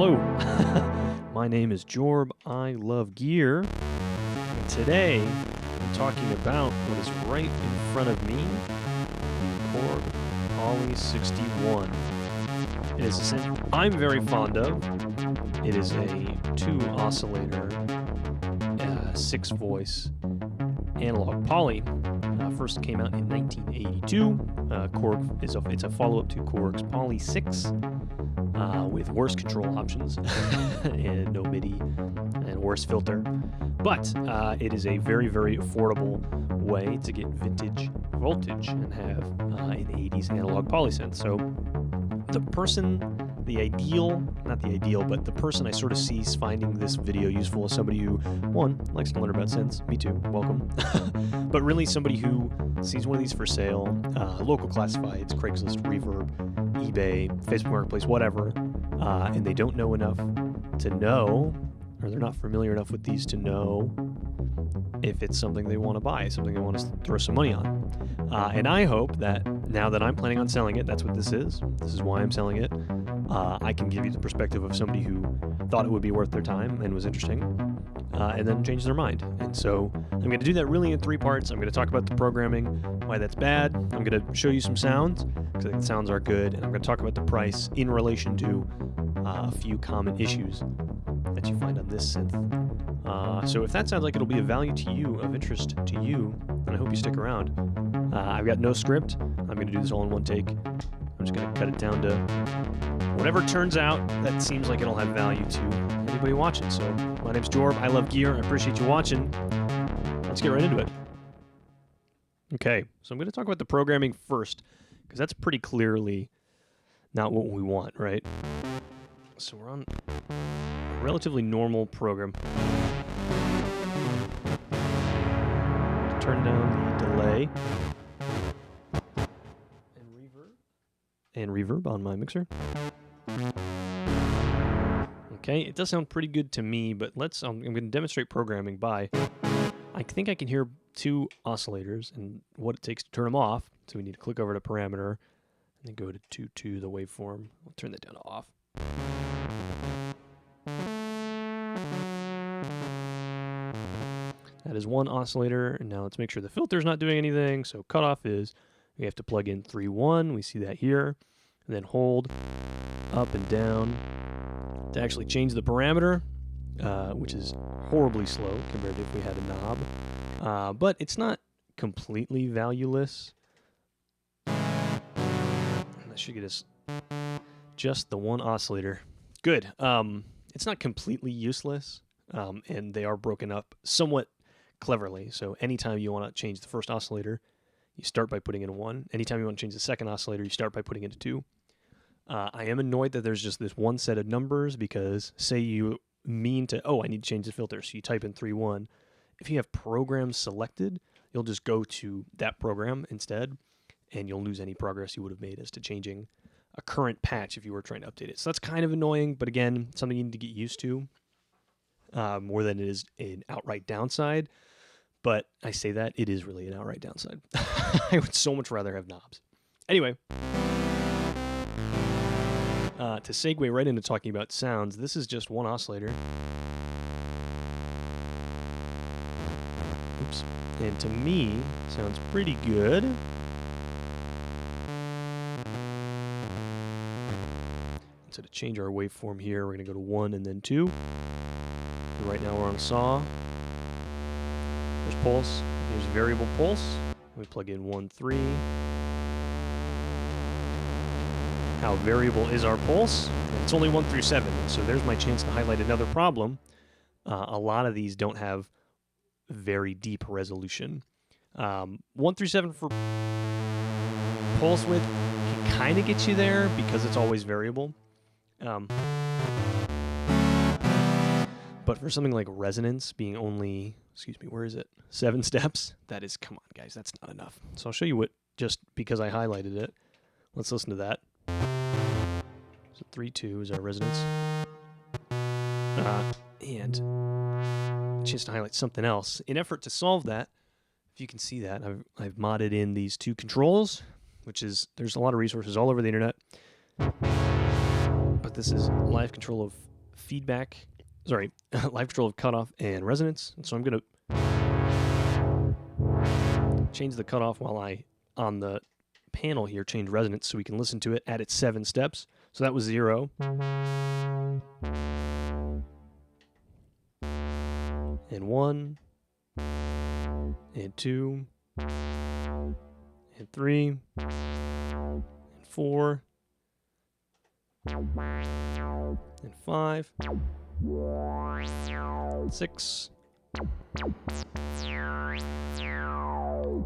Hello, my name is Jorb. I love gear. And today I'm talking about what is right in front of me, the Korg Poly 61. It is a synth I'm very fond of. It is a 2-oscillator, 6-voice analog poly. First came out in 1982. Korg it's a follow-up to Korg's Poly 6. With worse control options and no MIDI and worse filter. But it is a very, very affordable way to get vintage voltage and have an 80s analog polysynth. So the person I sort of see finding this video useful is somebody who, one, likes to learn about synths. Me too, welcome. But really somebody who sees one of these for sale, local classifieds, Craigslist, Reverb, eBay, Facebook Marketplace, whatever, and they don't know enough to know, or they're not familiar enough with these to know if it's something they want to buy, something they want to throw some money on. And I hope that now that I'm planning on selling it, that's what this is why I'm selling it, I can give you the perspective of somebody who thought it would be worth their time and was interesting, and then change their mind. And so I'm going to do that really in 3 parts. I'm going to talk about the programming, why that's bad. I'm going to show you some sounds, because I think the sounds are good. And I'm going to talk about the price in relation to a few common issues that you find on this synth. So if that sounds like it'll be of value to you, of interest to you, then I hope you stick around. I've got no script. I'm going to do this all in one take. I'm just going to cut it down to whatever turns out that seems like it'll have value to anybody watching. So my name's Jorb. I love gear. I appreciate you watching. Let's get right into it. Okay, so I'm going to talk about the programming first, because that's pretty clearly not what we want, right? So we're on a relatively normal program. Turn down the delay and reverb on my mixer. Okay, it does sound pretty good to me, but I'm going to demonstrate programming by, I think I can hear 2 oscillators and what it takes to turn them off. So we need to click over to parameter and then go to the waveform. We'll turn that down to off. That is 1 oscillator, and now let's make sure the filter's not doing anything. So cutoff is, we have to plug in 3-1, we see that here, and then hold up and down to actually change the parameter, which is horribly slow compared to if we had a knob. But it's not completely valueless. That should get us just the 1 oscillator. Good. It's not completely useless, and they are broken up somewhat cleverly. So anytime you want to change the first oscillator, you start by putting in a 1. Anytime you want to change the second oscillator, you start by putting in a 2. I am annoyed that there's just this one set of numbers, because say you mean to, I need to change the filter, so you type in 3-1. If you have programs selected, you'll just go to that program instead, and you'll lose any progress you would have made as to changing a current patch if you were trying to update it. So that's kind of annoying, but again, something you need to get used to more than it is an outright downside. But I say that, it is really an outright downside. I would so much rather have knobs. Anyway, to segue right into talking about sounds, this is just 1 oscillator. Oops. And to me, sounds pretty good. So to change our waveform here, we're going to go to 1 and then 2. And right now we're on saw. There's pulse. Here's variable pulse. We plug in 1, 3. How variable is our pulse? It's only 1 through 7. So there's my chance to highlight another problem. A lot of these don't have very deep resolution. 1 through 7 for pulse width can kind of get you there because it's always variable. But for something like resonance being only, 7 steps, that is, come on guys, that's not enough. So I'll show you what, just because I highlighted it. Let's listen to that. So 3-2 is our resonance. And a chance to highlight something else. In effort to solve that, if you can see that, I've modded in these 2 controls, which is, there's a lot of resources all over the internet. But this is live control of feedback, sorry, live control of cutoff and resonance. And so I'm going to change the cutoff while I, on the panel here, change resonance so we can listen to it at its 7 steps. So that was 0. And 1. And 2. And 3. And 4. And 5. 6.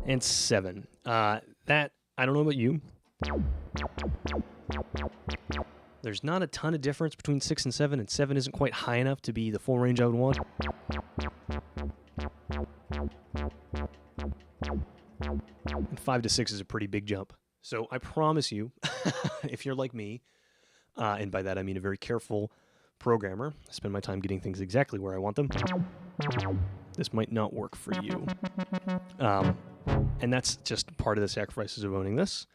And 7. That, I don't know about you. There's not a ton of difference between 6 and 7, and 7 isn't quite high enough to be the full range I would want. And 5 to 6 is a pretty big jump. So I promise you, if you're like me, and by that I mean a very careful programmer, I spend my time getting things exactly where I want them, this might not work for you. And that's just part of the sacrifices of owning this.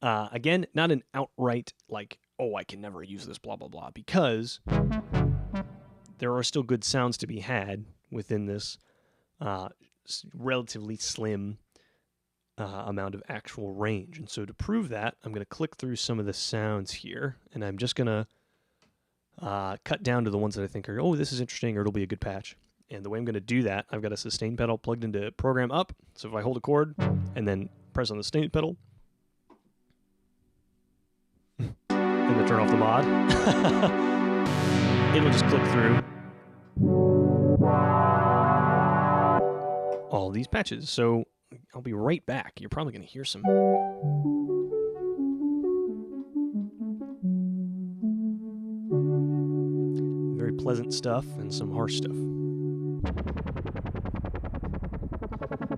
Again, not an outright like, oh, I can never use this, blah, blah, blah, because there are still good sounds to be had within this relatively slim amount of actual range. And so to prove that, I'm going to click through some of the sounds here, and I'm just going to cut down to the ones that I think are, oh, this is interesting, or it'll be a good patch. And the way I'm going to do that, I've got a sustain pedal plugged into program up. So if I hold a chord and then press on the sustain pedal, and then turn off the mod, it'll just click through all these patches. So I'll be right back. You're probably going to hear some very pleasant stuff and some harsh stuff.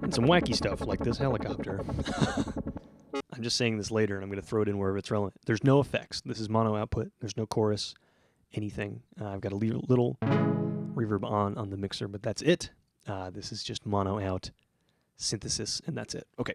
And some wacky stuff like this helicopter. I'm just saying this later, and I'm going to throw it in wherever it's relevant. There's no effects. This is mono output. There's no chorus, anything. I've got a little reverb on the mixer, but that's it. This is just mono out synthesis, and that's it. Okay.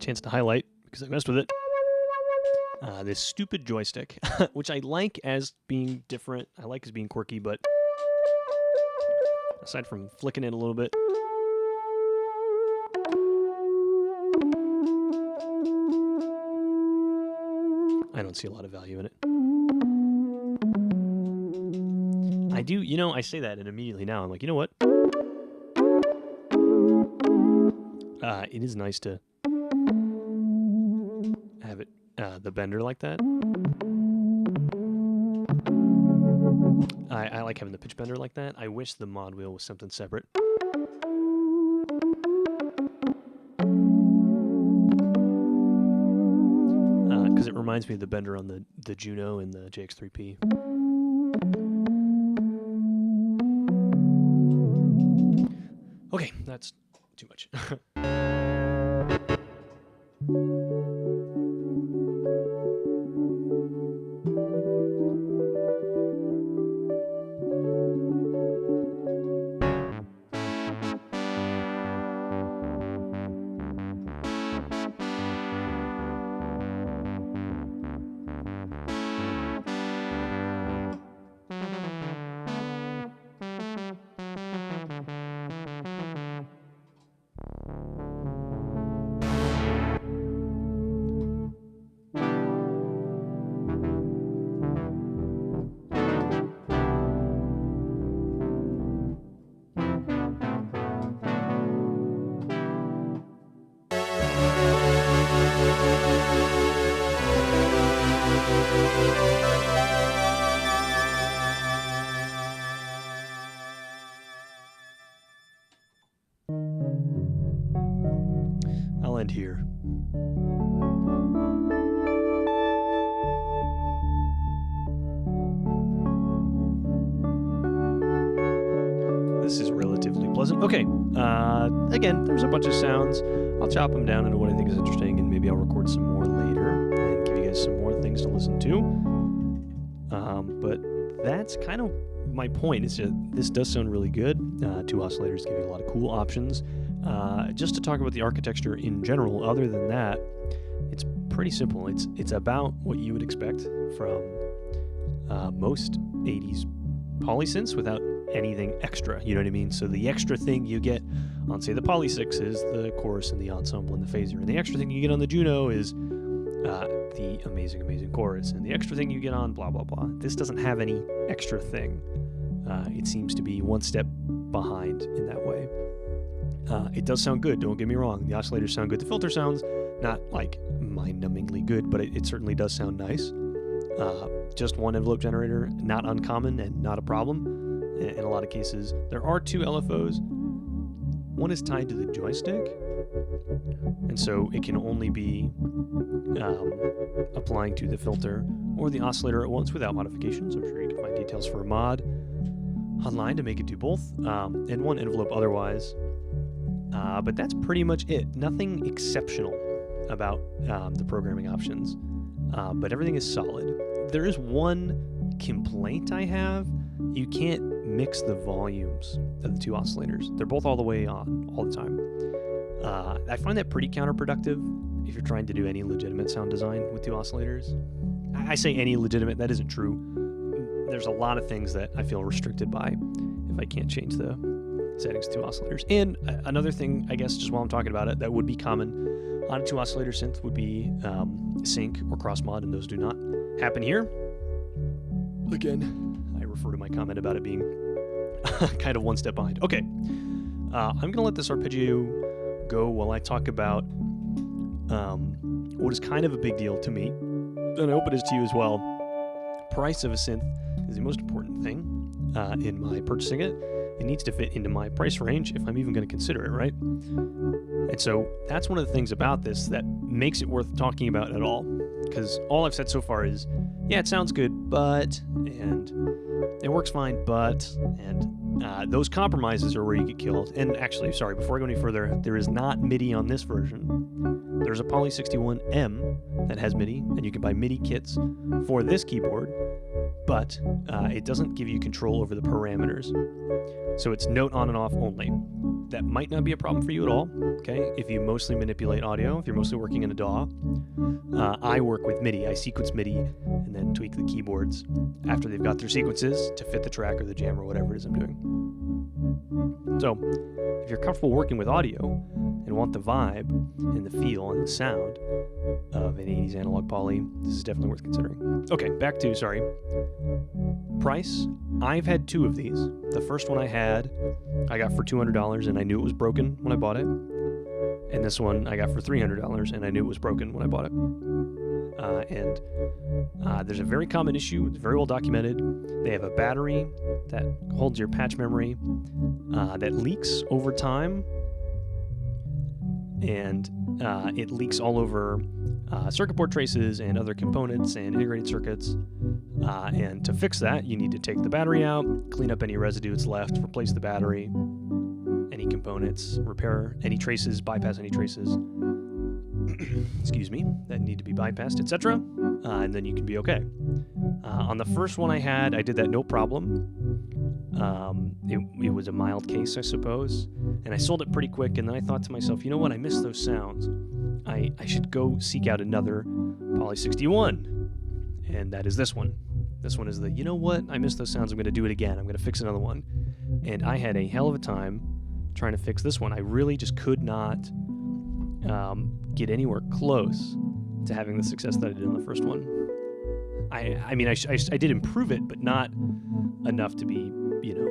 Chance to highlight, because I messed with it, this stupid joystick, which I like as being different. I like as being quirky, but aside from flicking it a little bit, I don't see a lot of value in it. I do, I say that, and immediately now I'm like, you know what? It is nice to have it, the bender like that. I like having the pitch bender like that. I wish the mod wheel was something separate. Because it reminds me of the bender on the Juno and the JX3P. Okay, that's too much. I'll end here. This is relatively pleasant. Okay, again, there's a bunch of sounds. I'll chop them down into what I think is interesting, and maybe I'll record some more later and give you guys some more things to listen to. But that's kind of my point. Is that this does sound really good. Two oscillators give you a lot of cool options. Just to talk about the architecture in general, other than that, it's pretty simple. It's about what you would expect from most 80s polysynths without anything extra, you know what I mean? So the extra thing you get on, say, the Poly 6 is the chorus and the ensemble and the phaser, and the extra thing you get on the Juno is the amazing chorus, and the extra thing you get on blah blah blah. This doesn't have any extra thing. It seems to be one step behind in that way. It does sound good, don't get me wrong. The oscillators sound good. The filter sounds not like mind-numbingly good, but it certainly does sound nice. Just one envelope generator, not uncommon and not a problem. In a lot of cases, there are two LFOs. One is tied to the joystick, and so it can only be applying to the filter or the oscillator at once without modifications. I'm sure you can find details for a mod online to make it do both, and one envelope otherwise. But that's pretty much it. Nothing exceptional about the programming options, but everything is solid. There is one complaint I have. You can't mix the volumes of the two oscillators. They're both all the way on all the time. I find that pretty counterproductive if you're trying to do any legitimate sound design with two oscillators. I say any legitimate, that isn't true. There's a lot of things that I feel restricted by if I can't change the settings to oscillators. And another thing, I guess, just while I'm talking about it, that would be common on a two oscillator synth would be sync or cross mod, and those do not happen here. Again, I refer to my comment about it being kind of one step behind. Okay, I'm going to let this arpeggio go while I talk about what is kind of a big deal to me, and I hope it is to you as well. Price of a synth is the most important thing in my purchasing it. It needs to fit into my price range if I'm even going to consider it, right? And so that's one of the things about this that makes it worth talking about at all. Because all I've said so far is, yeah, it sounds good, but, and it works fine, but, and those compromises are where you get killed. And actually, sorry, before I go any further, there is not MIDI on this version. There's a Poly 61M that has MIDI, and you can buy MIDI kits for this keyboard, but it doesn't give you control over the parameters. So it's note on and off only. That might not be a problem for you at all, okay? If you mostly manipulate audio, if you're mostly working in a DAW. I work with MIDI. I sequence MIDI and then tweak the keyboards after they've got their sequences to fit the track or the jam or whatever it is I'm doing. So if you're comfortable working with audio and want the vibe and the feel and the sound of an 80s analog poly, this is definitely worth considering. Okay, back to, price. I've had two of these. The first one I got for $200 and I knew it was broken when I bought it. And this one I got for $300 and I knew it was broken when I bought it. There's a very common issue. It's very well documented. They have a battery that holds your patch memory that leaks over time. And it leaks all over circuit board traces and other components and integrated circuits. And to fix that, you need to take the battery out, clean up any residue that's left, replace the battery, any components, repair any traces, bypass any traces, excuse me, that need to be bypassed, etc. And then you can be okay. On the first one I had, I did that no problem. It was a mild case, I suppose, and I sold it pretty quick, and then I thought to myself, you know what, I miss those sounds. I should go seek out another Poly 61, and that is this one. This one is the, you know what, I miss those sounds, I'm going to do it again, I'm going to fix another one. And I had a hell of a time trying to fix this one. I really just could not get anywhere close to having the success that I did on the first one. I mean, I did improve it, but not enough to be,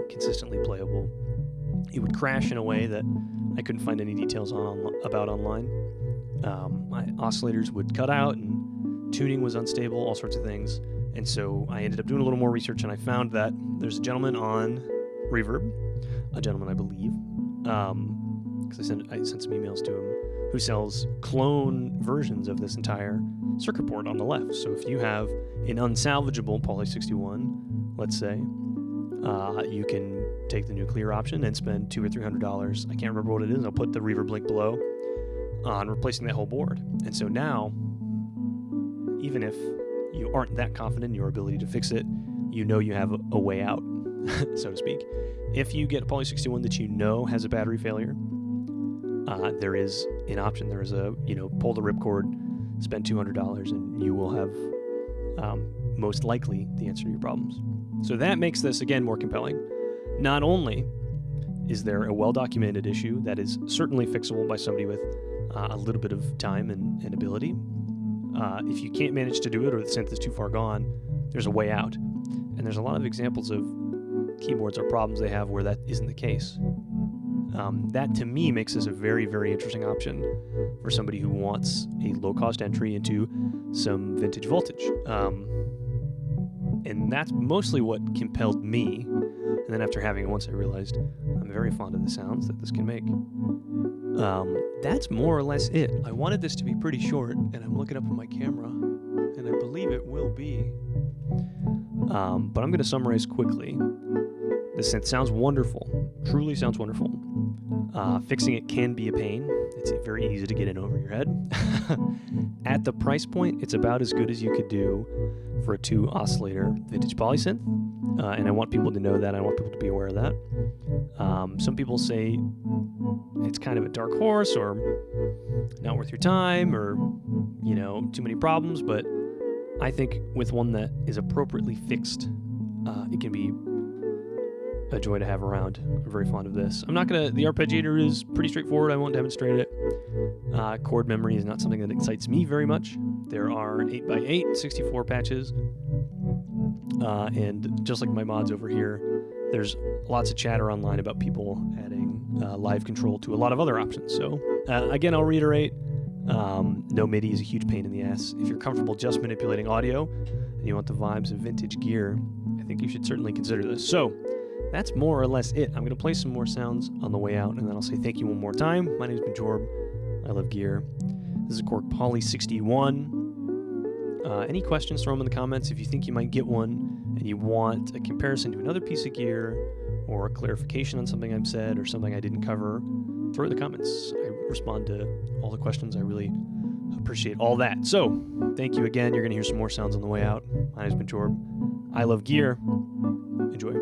consistently playable. It would crash in a way that I couldn't find any details about online. My oscillators would cut out, and tuning was unstable, all sorts of things. And so I ended up doing a little more research, and I found that there's a gentleman on Reverb, a gentleman I believe, because I sent some emails to him, who sells clone versions of this entire circuit board on the left. So if you have an unsalvageable Poly 61, let's say, you can take the nuclear option and spend $200 or $300. I can't remember what it is. I'll put the reverb link below on replacing that whole board. And so now, even if you aren't that confident in your ability to fix it, you know you have a way out, so to speak. If you get a Poly 61 that you know has a battery failure, there is an option. There is a, pull the ripcord, spend $200, and you will have most likely the answer to your problems. So that makes this, again, more compelling. Not only is there a well-documented issue that is certainly fixable by somebody with a little bit of time and ability. If you can't manage to do it or the synth is too far gone, there's a way out. And there's a lot of examples of keyboards or problems they have where that isn't the case. That, to me, makes this a very, very interesting option for somebody who wants a low-cost entry into some vintage voltage. And that's mostly what compelled me. And then after having it once, I realized I'm very fond of the sounds that this can make. That's more or less it. I wanted this to be pretty short, and I'm looking up on my camera, and I believe it will be. But I'm going to summarize quickly. The synth sounds wonderful. Truly sounds wonderful. Fixing it can be a pain. It's very easy to get in over your head. At the price point, it's about as good as you could do for a 2-oscillator vintage poly synth. And I want people to know that. I want people to be aware of that. Some people say it's kind of a dark horse or not worth your time or, too many problems. But I think with one that is appropriately fixed, it can be a joy to have around. I'm very fond of this. The arpeggiator is pretty straightforward. I won't demonstrate it. Chord memory is not something that excites me very much. There are 8x8, 64 patches. And just like my mods over here, there's lots of chatter online about people adding live control to a lot of other options. So again, I'll reiterate, no MIDI is a huge pain in the ass. If you're comfortable just manipulating audio and you want the vibes of vintage gear, I think you should certainly consider this. So that's more or less it. I'm going to play some more sounds on the way out, and then I'll say thank you one more time. My name is Jorb. I love gear. This is a Korg Poly 61. Any questions, throw them in the comments. If you think you might get one and you want a comparison to another piece of gear or a clarification on something I've said or something I didn't cover, throw it in the comments. I respond to all the questions. I really appreciate all that. So thank you again. You're going to hear some more sounds on the way out. My name is Jorb. I love gear. Enjoy.